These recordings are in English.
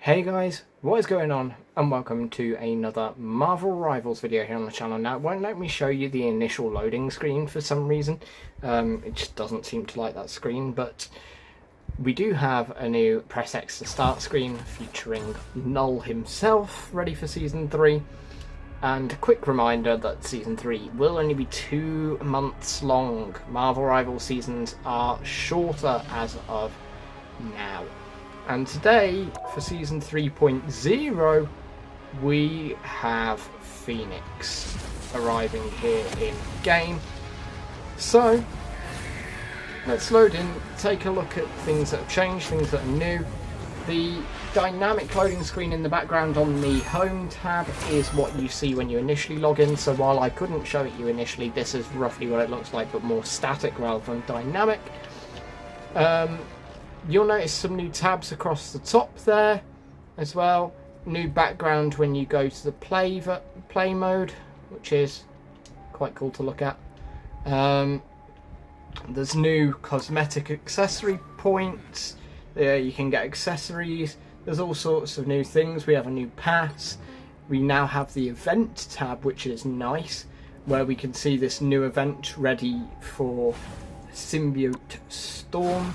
Hey guys, what is going on, and welcome to another Marvel Rivals video here on the channel. Now, it won't let me show you the initial loading screen for some reason. It just doesn't seem to like that screen, but we do have a new Press X to Start screen featuring Knull himself, ready for Season 3. And a quick reminder that Season 3 will only be 2 months long. Marvel Rivals seasons are shorter as of now. And today, for Season 3.0, we have Phoenix arriving here in game. So, let's load in, take a look at things that have changed, things that are new. The dynamic loading screen in the background on the Home tab is what you see when you initially log in. So while I couldn't show it you initially, this is roughly what it looks like, but more static rather than dynamic. You'll notice some new tabs across the top there as well. New background when you go to the play mode, which is quite cool to look at. There's new cosmetic accessory points. There you can get accessories. There's all sorts of new things. We have a new pass. We now have the event tab, which is nice, where we can see this new event ready for Symbiote Storm,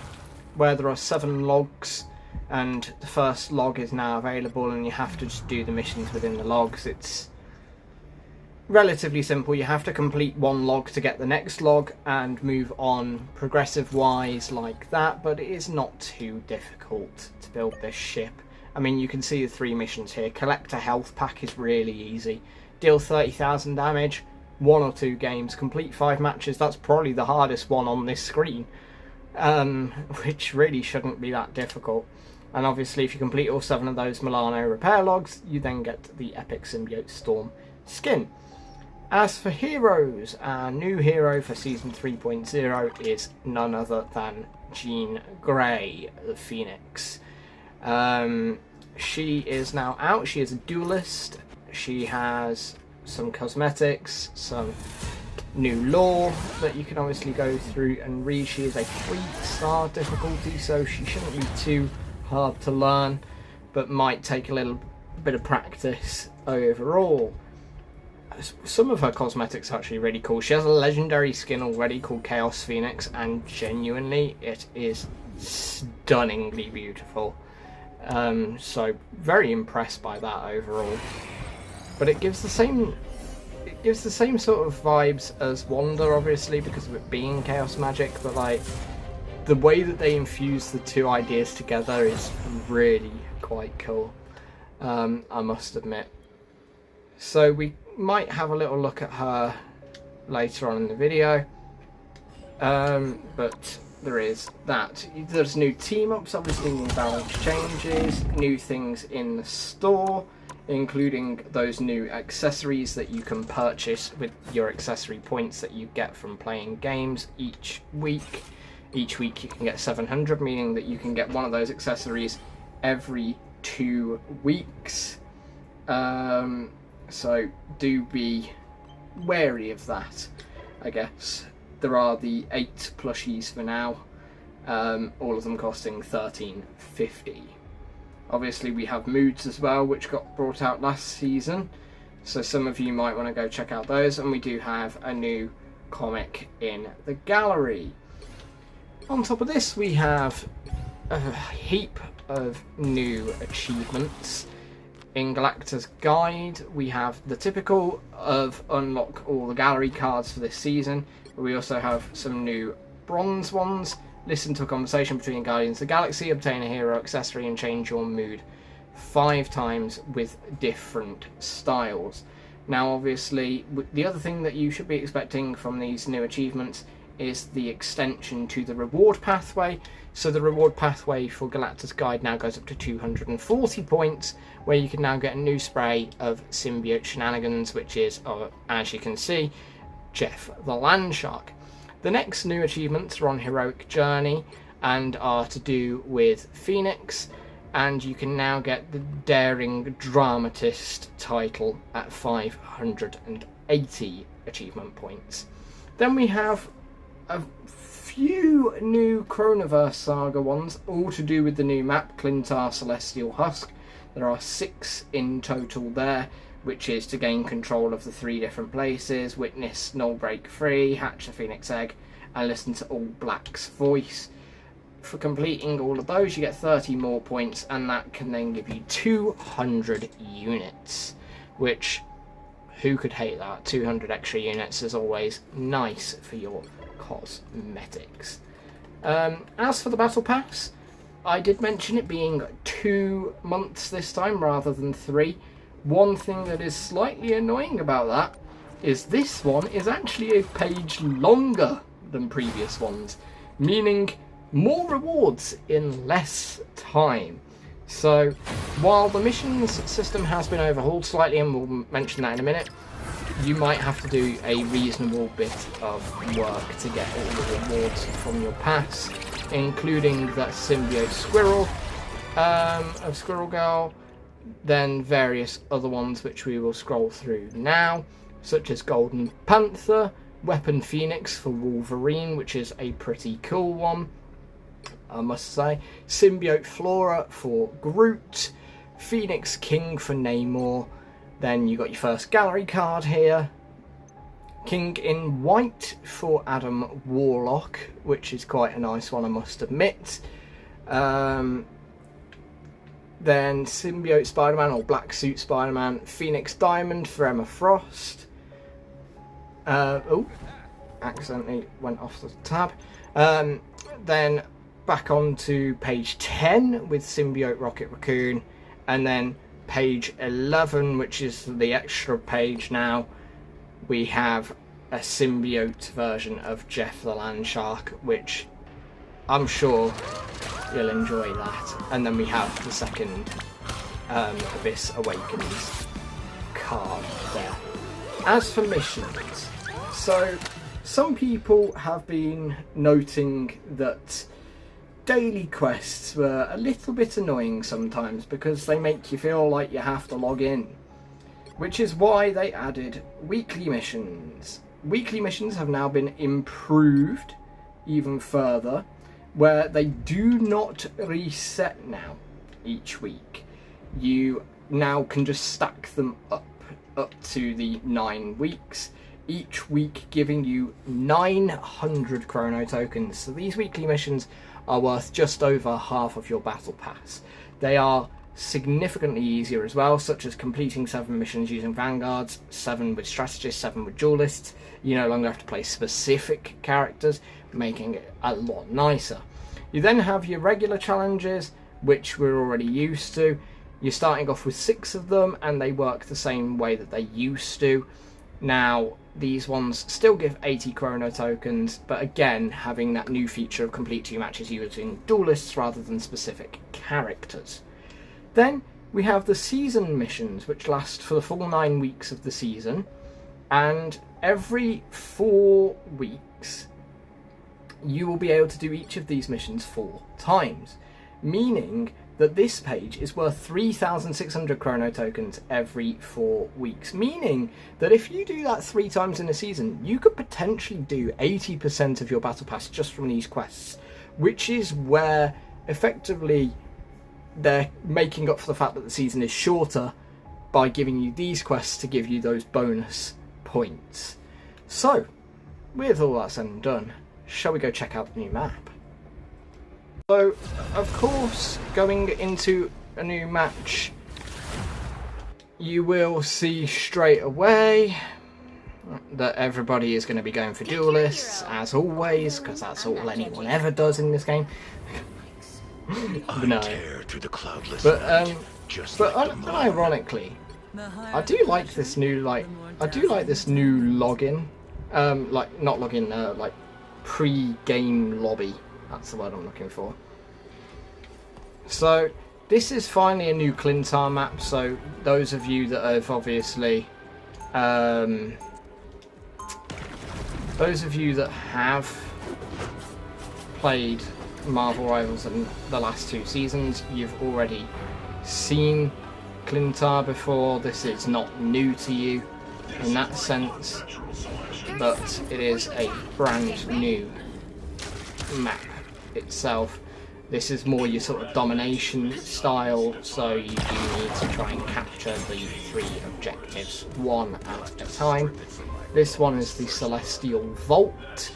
where there are 7 logs, and the first log is now available, and you have to just do the missions within the logs. It's relatively simple. You have to complete 1 log to get the next log and move on progressive wise like that, but it is not too difficult to build this ship. I mean, you can see the 3 missions here. Collect a health pack is really easy. Deal 30,000 damage, 1 or 2 games, complete 5 matches. That's probably the hardest one on this screen. Which really shouldn't be that difficult. And obviously if you complete all 7 of those Milano repair logs, you then get the Epic Symbiote Storm skin. As for heroes, our new hero for Season 3.0 is none other than Jean Grey, the Phoenix. She is now out. She is a duelist. She has some cosmetics, some new lore that you can obviously go through and read. She is a 3-star difficulty, so she shouldn't be too hard to learn, but might take a little bit of practice overall. Some of her cosmetics are actually really cool. She has a legendary skin already called Chaos Phoenix, and genuinely it is stunningly beautiful. So very impressed by that overall. But it gives the same sort of vibes as Wanda, obviously, because of it being chaos magic, but like the way that they infuse the 2 ideas together is really quite cool, I must admit. So we might have a little look at her later on in the video, but there is that. There's new team-ups, obviously new balance changes, new things in the store, including those new accessories that you can purchase with your accessory points that you get from playing games each week. Each week you can get 700, meaning that you can get one of those accessories every 2 weeks. So do be wary of that, I guess. There are the 8 plushies for now, all of them costing $13.50. Obviously we have moods as well, which got brought out last season, so some of you might want to go check out those. And we do have a new comic in the gallery. On top of this, we have a heap of new achievements. In Galacta's Guide, we have the typical of unlock all the gallery cards for this season, but we also have some new bronze ones. Listen to a conversation between Guardians of the Galaxy, obtain a hero accessory, and change your mood 5 times with different styles. Now obviously, the other thing that you should be expecting from these new achievements is the extension to the reward pathway. So the reward pathway for Galacta's Guide now goes up to 240 points, where you can now get a new spray of symbiote shenanigans, which is, as you can see, Jeff the Landshark. The next new achievements are on Heroic Journey and are to do with Phoenix, and you can now get the Daring Dramatist title at 580 achievement points. Then we have a few new Chronoverse Saga ones, all to do with the new map, Klyntar Celestial Husk. There are 6 in total there, which is to gain control of the 3 different places, witness Knull break free, hatch a phoenix egg, and listen to All Black's voice. For completing all of those, you get 30 more points, and that can then give you 200 units, which, who could hate that? 200 extra units is always nice for your cosmetics. As for the Battle Pass, I did mention it being 2 months this time rather than 3. One thing that is slightly annoying about that is this one is actually a page longer than previous ones, meaning more rewards in less time. So while the missions system has been overhauled slightly, and we'll mention that in a minute, you might have to do a reasonable bit of work to get all the rewards from your pass, including that symbiote squirrel of Squirrel Girl, then various other ones which we will scroll through now, such as Golden Panther, Weapon Phoenix for Wolverine, which is a pretty cool one, I must say, Symbiote Flora for Groot, Phoenix King for Namor. Then you got your first gallery card here, King in White for Adam Warlock, which is quite a nice one, I must admit. Then Symbiote Spider-Man or Black Suit Spider-Man, Phoenix Diamond for Emma Frost. Oh, accidentally went off the tab. Then back onto page 10 with Symbiote Rocket Raccoon, and then page 11, which is the extra page now, we have a symbiote version of Jeff the Land Shark, which I'm sure you'll enjoy that. And then we have the second Abyss Awakens card there. As for missions, so some people have been noting that daily quests were a little bit annoying sometimes because they make you feel like you have to log in, which is why they added weekly missions. Weekly missions have now been improved even further, where they do not reset now each week. You now can just stack them up to the 9 weeks, each week giving you 900 chrono tokens. So these weekly missions are worth just over half of your battle pass. They are significantly easier as well, such as completing 7 missions using vanguards, 7 with strategists, 7 with duelists. You no longer have to play specific characters, making it a lot nicer. You then have your regular challenges, which we're already used to. You're starting off with 6 of them, and they work the same way that they used to. Now, these ones still give 80 chrono tokens, but again, having that new feature of complete 2 matches using duelists rather than specific characters. Then we have the season missions, which last for the full 9 weeks of the season, and every 4 weeks you will be able to do each of these missions 4 times, meaning that this page is worth 3,600 chrono tokens every 4 weeks, meaning that if you do that 3 times in a season, you could potentially do 80% of your battle pass just from these quests, which is where effectively they're making up for the fact that the season is shorter by giving you these quests to give you those bonus points. So, with all that said and done, shall we go check out the new map? So, of course, going into a new match, you will see straight away that everybody is going to be going for duelists, as always, because that's all anyone ever does in this game. No. But unironically, I do like this new login, like pre-game lobby. That's the word I'm looking for. So this is finally a new Klyntar map. So those of you that have obviously, those of you that have played Marvel Rivals in the last 2 seasons, you've already seen Klyntar before. This is not new to you in that sense, but it is a brand new map itself. This is more your sort of domination style, so you do need to try and capture the 3 objectives, one at a time. This one is the Celestial Vault.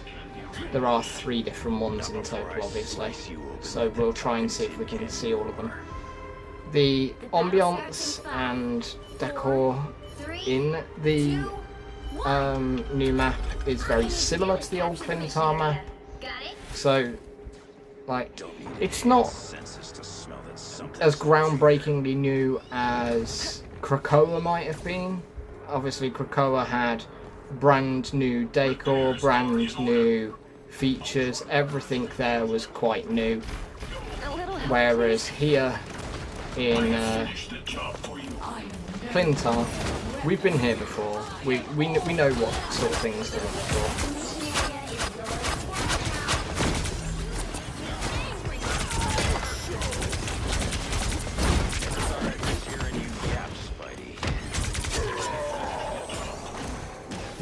There are 3 different ones in total, obviously, so we'll try and see if we can see all of them. The ambience and decor in the new map is very similar to the old Klyntar map, so like it's not as groundbreakingly new as Krakoa might have been. Obviously Krakoa had brand new decor, brand new features, everything there was quite new, whereas here in Klyntar, we've been here before. We know what sort of things to look for.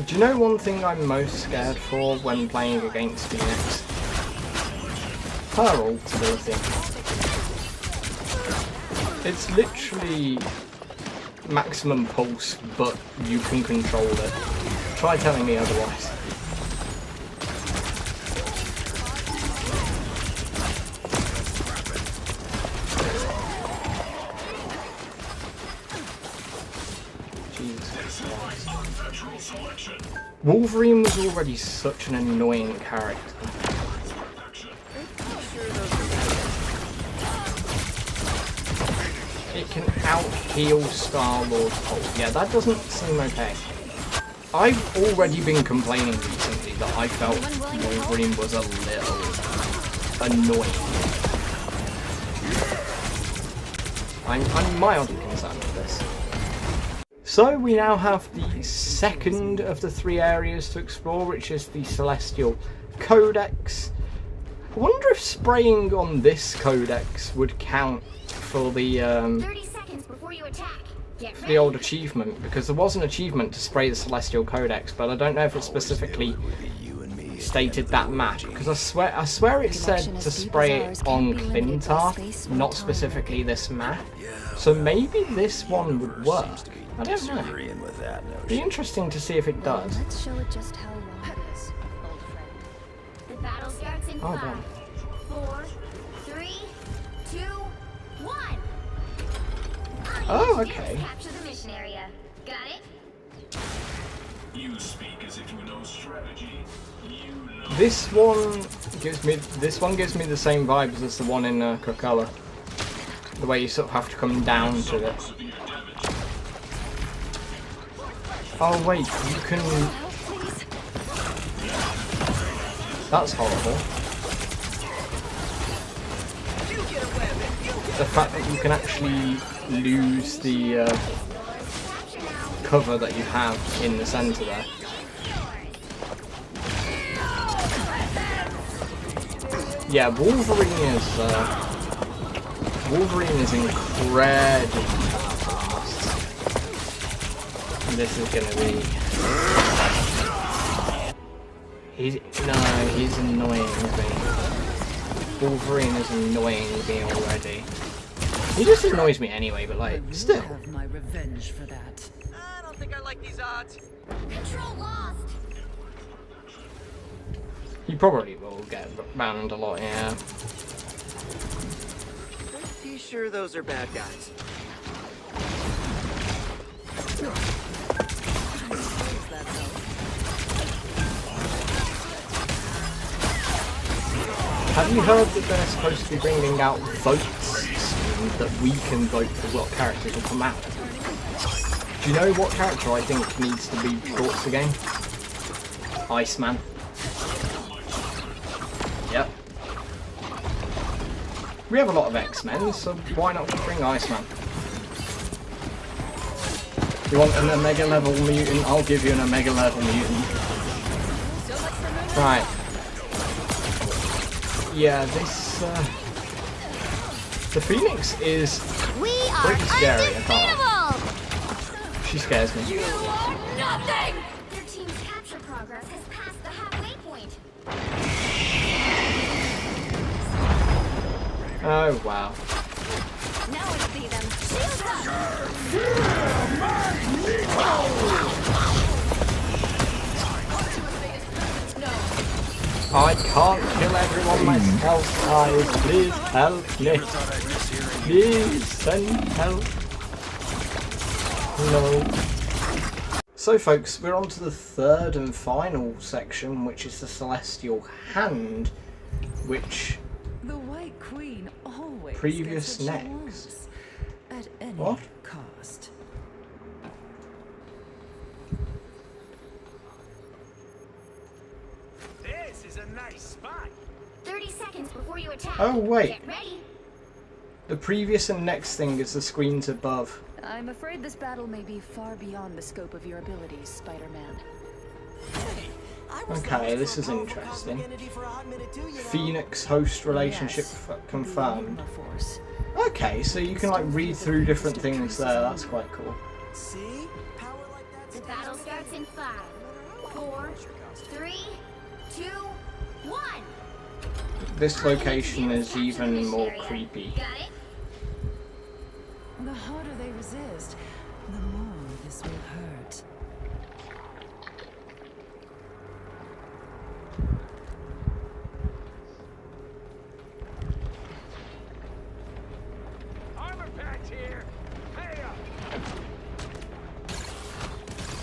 Do you know one thing I'm most scared for when playing against Phoenix? Her ult ability. It's literally maximum pulse, but you can control it. Try telling me otherwise. Jesus Christ. Wolverine was already such an annoying character. It can out-heal Star-Lord's ult. Yeah, that doesn't seem okay. I've already been complaining recently that I felt Wolverine was a little annoying. I'm mildly concerned with this. So we now have the second of the 3 areas to explore, which is the Celestial Codex. I wonder if spraying on this codex would count for the 30 seconds before you attack. For the old achievement, because there was an achievement to spray the Celestial Codex, but I don't know if it specifically stated that map, because I swear it said to spray it on Klyntar, not specifically this map. So maybe this one would work. I don't know. It'd be interesting to see if it does. Let's show it just how long it is, old friend. The battle starts in 5, 4, 3, 2, 1. Oh, okay. Capture the mission area. Got it? You speak as if you know strategy. You know. This one gives me the same vibes as the one in Krakoa. The way you sort of have to come down to it. Oh wait, you can... That's horrible. The fact that you can actually lose the cover that you have in the centre there. Yeah, Wolverine is incredibly fast. This is gonna be... He's annoying me. Wolverine is annoying me already. He just annoys me anyway, but like, still. Have my revenge for that. I don't think I like these odds. Control lost. He probably will get banned a lot, yeah. Pretty sure those are bad guys. Have you heard that they're supposed to be bringing out votes that we can vote for what characters will come out? Do you know what character I think needs to be brought to the game? Iceman. Yep. We have a lot of X-Men, so why not bring Iceman? You want an Omega level mutant? I'll give you an Omega level mutant. Right. Yeah, this the Phoenix is pretty scary, I can't lie. She scares me. You are nothing! Their team's capture progress has passed the halfway point. Oh wow. Now I see them. Shield I can't kill everyone myself, guys. Please help me. Please send help. No. So folks, we're on to the third and final section, which is the Celestial Hand, which The White Queen always Previous gets what she next. wants, at any What? cost. This is a nice spot. 30 seconds before you attack. Oh wait, Get ready. the previous and next thing is the screens above. I'm afraid this battle may be far beyond the scope of your abilities, Spider-Man. Okay, this is interesting. Phoenix host relationship Yes, confirmed. the Force. Okay, so you can like read through different things there. That's quite cool. See? Power like that's The battle starts in 5, 4, 3, 2, 1. This location is even more creepy. Got it? The harder they resist, the more this will hurt. armor patch here. Hey up.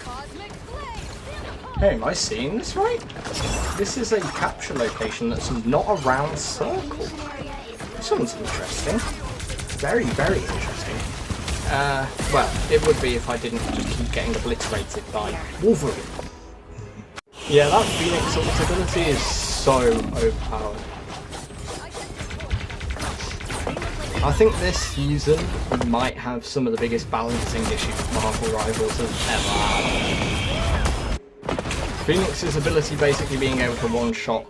Cosmic Flame. Hey, am I seeing this right? This is a capture location that's not a round circle. This one's interesting. Very, very interesting. Well, it would be if I didn't just keep getting obliterated by Wolverine. Yeah, that Phoenix Ultimate ability is so overpowered. I think this season might have some of the biggest balancing issues Marvel Rivals has ever had. Phoenix's ability basically being able to one-shot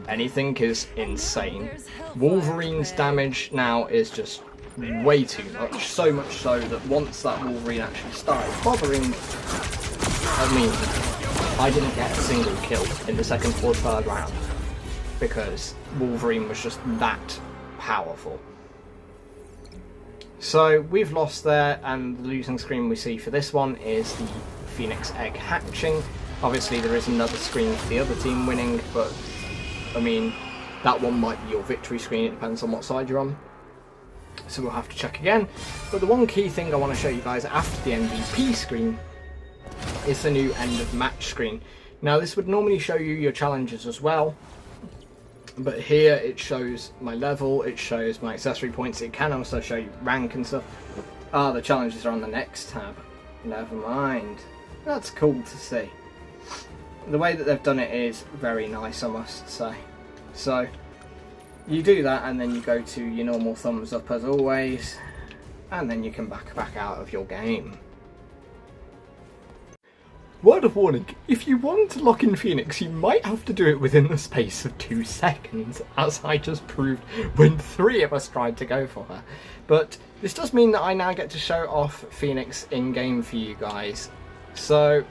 anything is insane. Wolverine's damage now is just way too much, so much so that once that Wolverine actually started bothering, I mean, I didn't get a single kill in the second or third round because Wolverine was just that powerful. So we've lost there, and the losing screen we see for this one is the Phoenix egg hatching. Obviously there is another screen for the other team winning, but I mean, that one might be your victory screen, it depends on what side you're on. So we'll have to check again. But the one key thing I want to show you guys after the MVP screen is the new end of match screen. Now this would normally show you your challenges as well, but here it shows my level, it shows my accessory points, it can also show you rank and stuff. Ah, the challenges are on the next tab. Never mind. That's cool to see. The way that they've done it is very nice, I must say. So you do that and then you go to your normal thumbs up as always, and then you can back out of your game. Word of warning, if you want to lock in Phoenix, you might have to do it within the space of 2 seconds, as I just proved when 3 of us tried to go for her. But this does mean that I now get to show off Phoenix in-game for you guys. So,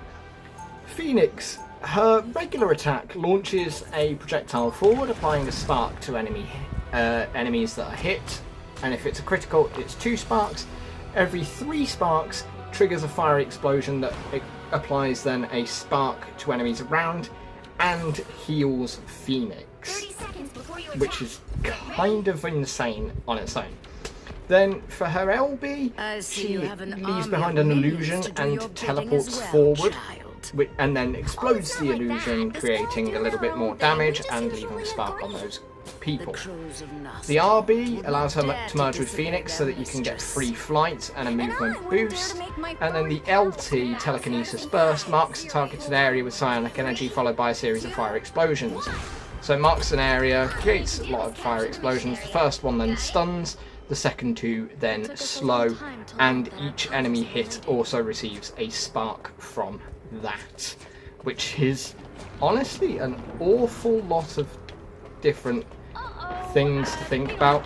Phoenix, her regular attack launches a projectile forward, applying a spark to enemies that are hit, and if it's a critical, it's 2 sparks. Every 3 sparks triggers a fiery explosion that applies then a spark to enemies around and heals Phoenix, which is kind of insane on its own. Then for her LB, she leaves behind an illusion and teleports forward, and then explodes the illusion, creating a little bit more damage and leaving a spark on those people. The RB allows her to merge with Phoenix so that you can get free flight and a movement boost, and then the LT, Telekinesis Burst, marks the targeted area with psionic energy followed by a series of fire explosions. So it marks an area, creates a lot of fire explosions, the first one then stuns, the second 2 then slow, and each enemy hit also receives a spark from that, which is honestly an awful lot of different things to think about.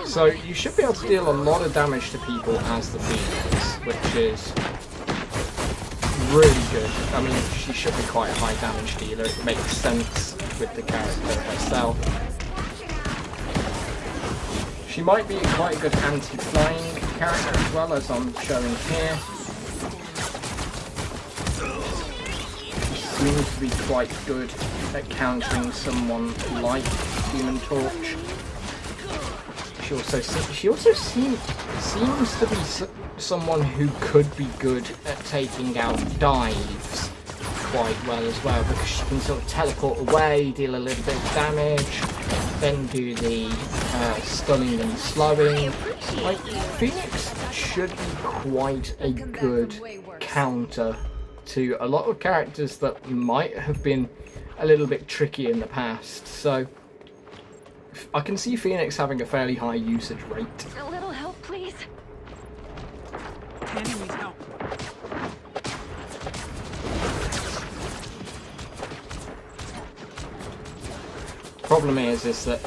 So you should be able to deal a lot of damage to people as the Phoenix, which is really good. I mean, she should be quite a high damage dealer, it makes sense with the character herself. She might be quite a good anti-flying character as well, as I'm showing here. She seems to be quite good at countering someone like Human Torch. She also seems to be someone who could be good at taking out dives quite well as well, because she can sort of teleport away, deal a little bit of damage, then do the stunning and slowing. Like, Phoenix should be quite a good counter to a lot of characters that might have been a little bit tricky in the past. So I can see Phoenix having a fairly high usage rate. A little help, please. Annie needs help. Problem is that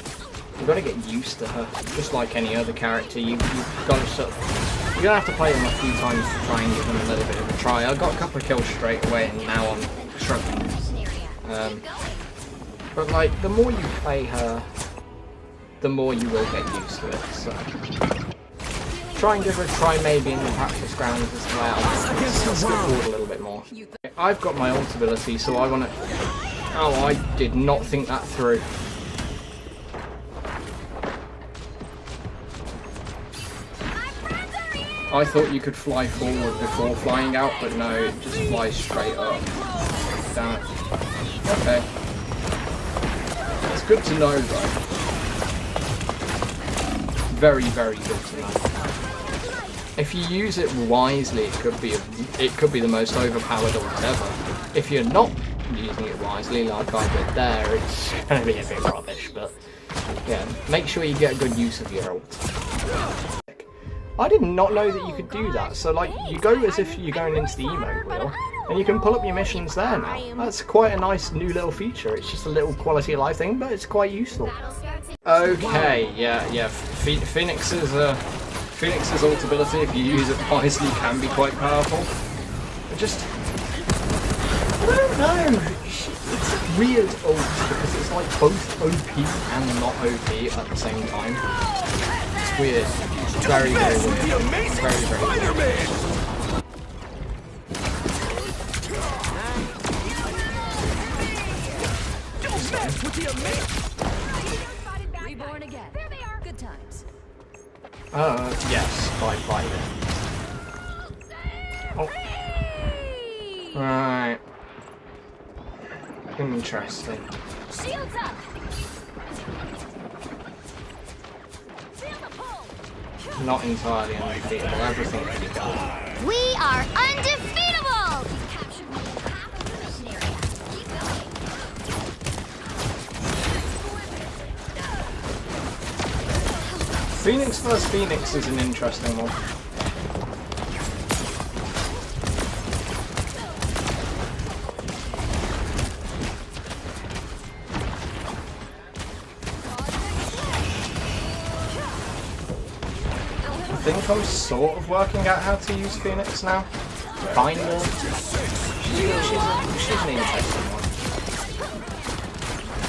you've got to get used to her, just like any other character. You've got to sort of, you're gonna have to play them a few times to try and give them a little bit of a try. I got a couple of kills straight away, and now I'm struggling. But like, the more you play her, the more you will get used to it. So try and give her a try maybe in the practice grounds as well. Let's go forward a little bit more. I've got my ult ability, so I want to. Oh, I did not think that through. I thought you could fly forward before flying out, but no, it just flies straight up. Damn it. Okay. It's good to know, though. Very, very good to know. If you use it wisely, it could be the most overpowered ult ever. If you're not using it wisely, like I did there, it's going to be a bit rubbish. But yeah, make sure you get a good use of your ult. I did not know that you could do that. So like, you go as if you're going into the emote wheel, and you can pull up your missions there now. That's quite a nice new little feature. It's just a little quality of life thing, but it's quite useful. Okay, yeah. Phoenix's ult ability, if you use it wisely, can be quite powerful. I don't know. It's a weird ult because it's like both OP and not OP at the same time. It's weird. Very, very weird. Very, very weird. Reborn again. There they are. Good times. Yes, by then. Oh. Right. Interesting. Shields up. Not entirely undefeatable. Everything can be done. We are undefeatable. Captured more than half of the mission area. Keep going. Phoenix vs. Phoenix is an interesting one. I think I'm sort of working out how to use Phoenix now. Kind of. She's an interesting one.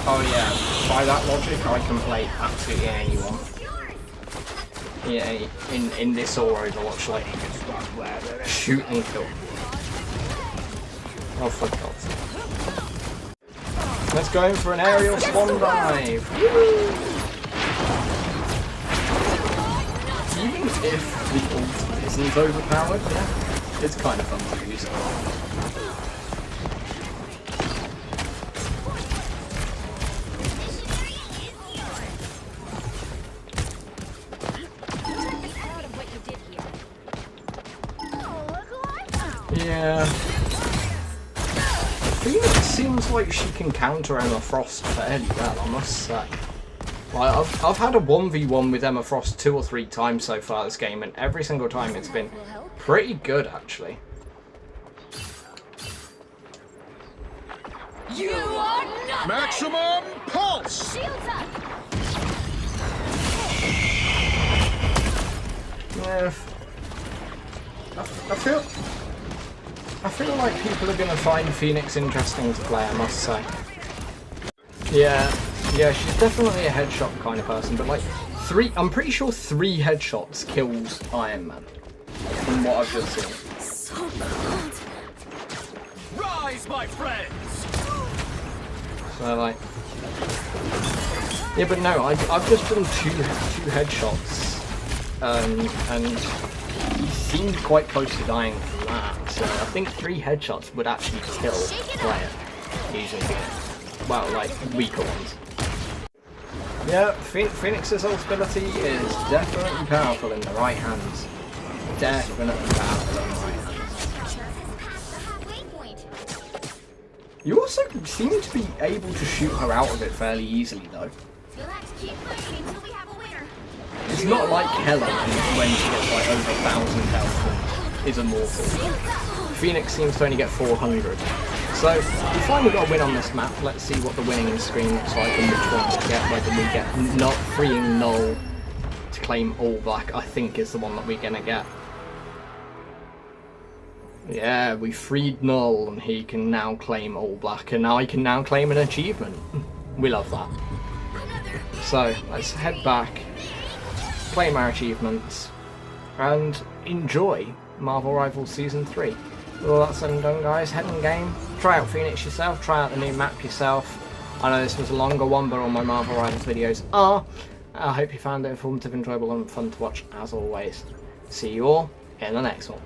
Oh yeah, by that logic I can play absolutely anyone. Yeah, in this or Overwatch, like, shoot and kill. Oh, for God's sake. Let's go in for an aerial swan dive! Even if the ult isn't overpowered, yeah, it's kind of fun to use. Yeah. Phoenix seems like she can counter Emma Frost fairly well, I must say. Like, I've had a 1v1 with Emma Frost 2 or 3 times so far this game, and every single time it's been pretty good, actually. You are not Maximum pulse! Shields up. Yeah. I feel like people are going to find Phoenix interesting to play, I must say. Yeah, she's definitely a headshot kind of person, but like, I'm pretty sure 3 headshots kills Iron Man. From what I've just seen. So cold. Rise, my friends! So like, yeah, but no, I've just done two headshots, and he seemed quite close to dying from that. So I think 3 headshots would actually kill the player using it. Well, like weaker ones. Yeah, Phoenix's ult ability is definitely powerful in the right hands. Definitely powerful in the right hands. Past the halfway point. You also seem to be able to shoot her out of it fairly easily, though. We'll have to keep pushing until we have a winner. It's not like Helen when she gets like over 1,000 health and is immortal. Phoenix seems to only get 400. So we finally got a win on this map. Let's see what the winning screen looks like and which one we get. Whether we get not freeing Knull to claim all black, I think is the one that we're gonna get. Yeah, we freed Knull and he can now claim all black, and now he can now claim an achievement. We love that. So let's head back, claim our achievements, and enjoy Marvel Rivals Season 3. Well, that's said and done, guys. Head in game, try out Phoenix yourself, try out the new map yourself. I know this was a longer one, but all my Marvel Rivals videos are. I hope you found it informative, enjoyable, and fun to watch as always. See you all in the next one.